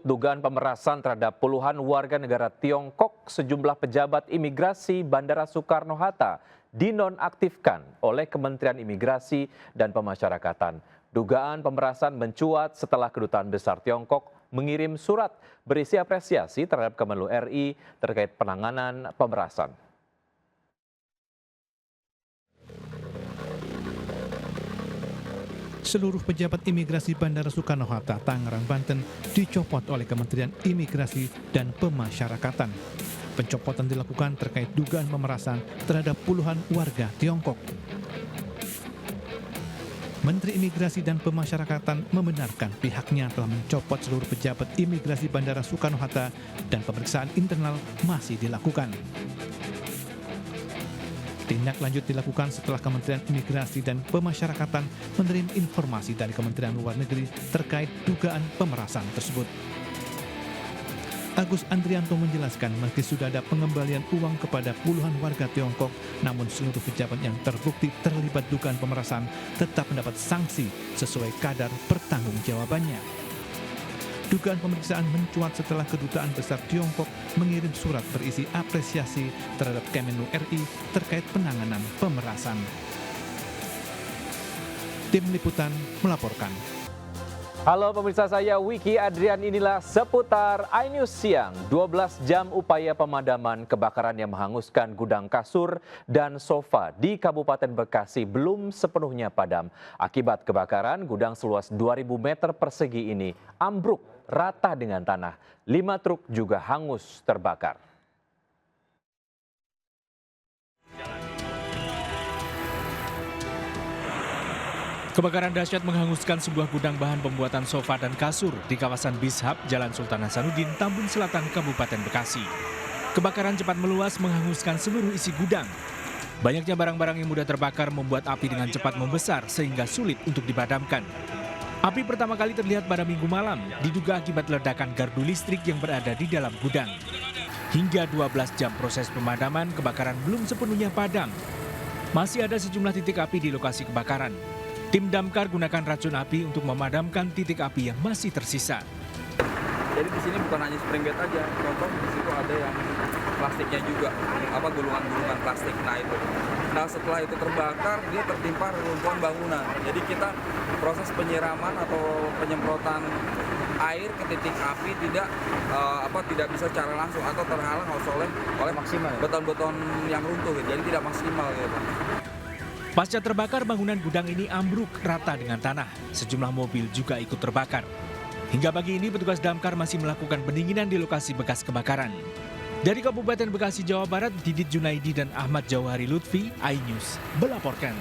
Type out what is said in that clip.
Usut dugaan pemerasan terhadap puluhan warga negara Tiongkok, sejumlah pejabat imigrasi Bandara Soekarno-Hatta dinonaktifkan oleh Kementerian Imigrasi dan Pemasyarakatan. Dugaan pemerasan mencuat setelah Kedutaan Besar Tiongkok mengirim surat berisi apresiasi terhadap Kemenlu RI terkait penanganan pemerasan. Seluruh pejabat imigrasi Bandara Soekarno-Hatta, Tangerang, Banten dicopot oleh Kementerian Imigrasi dan Pemasyarakatan. Pencopotan dilakukan terkait dugaan pemerasan terhadap puluhan warga Tiongkok. Menteri Imigrasi dan Pemasyarakatan membenarkan pihaknya telah mencopot seluruh pejabat imigrasi Bandara Soekarno-Hatta dan pemeriksaan internal masih dilakukan. Tindak lanjut dilakukan setelah Kementerian Imigrasi dan Pemasyarakatan menerima informasi dari Kementerian Luar Negeri terkait dugaan pemerasan tersebut. Agus Andrianto menjelaskan meski sudah ada pengembalian uang kepada puluhan warga Tiongkok, namun seluruh pejabat yang terbukti terlibat dugaan pemerasan tetap mendapat sanksi sesuai kadar pertanggungjawabannya. Dugaan pemeriksaan mencuat setelah Kedutaan Besar Tiongkok mengirim surat berisi apresiasi terhadap Kemenlu RI terkait penanganan pemerasan. Tim Liputan melaporkan. Halo pemirsa, saya Wiki Adrian, inilah seputar iNews Siang. 12 jam upaya pemadaman kebakaran yang menghanguskan gudang kasur dan sofa di Kabupaten Bekasi belum sepenuhnya padam. Akibat kebakaran, gudang seluas 2.000 meter persegi ini ambruk rata dengan tanah. 5 truk juga hangus terbakar. Kebakaran dahsyat menghanguskan sebuah gudang bahan pembuatan sofa dan kasur di kawasan Bishab, Jalan Sultan Hasanuddin, Tambun Selatan, Kabupaten Bekasi. Kebakaran cepat meluas menghanguskan seluruh isi gudang. Banyaknya barang-barang yang mudah terbakar membuat api dengan cepat membesar sehingga sulit untuk dipadamkan. Api pertama kali terlihat pada Minggu malam, diduga akibat ledakan gardu listrik yang berada di dalam gudang. Hingga 12 jam proses pemadaman, kebakaran belum sepenuhnya padam. Masih ada sejumlah titik api di lokasi kebakaran. Tim damkar gunakan racun api untuk memadamkan titik api yang masih tersisa. Jadi di sini bukan hanya spring bed aja, contoh di situ ada yang plastiknya juga, gulungan-gulungan plastik. Nah setelah itu terbakar, dia tertimpa reruntuhan bangunan. Jadi kita proses penyiraman atau penyemprotan air ke titik api tidak bisa secara langsung atau terhalang oleh beton-beton yang runtuh, jadi tidak maksimal gitu. Pasca terbakar, bangunan gudang ini ambruk rata dengan tanah. Sejumlah mobil juga ikut terbakar. Hingga pagi ini petugas damkar masih melakukan pendinginan di lokasi bekas kebakaran. Dari Kabupaten Bekasi, Jawa Barat, Didit Junaidi dan Ahmad Jauhari Lutfi, iNews melaporkan.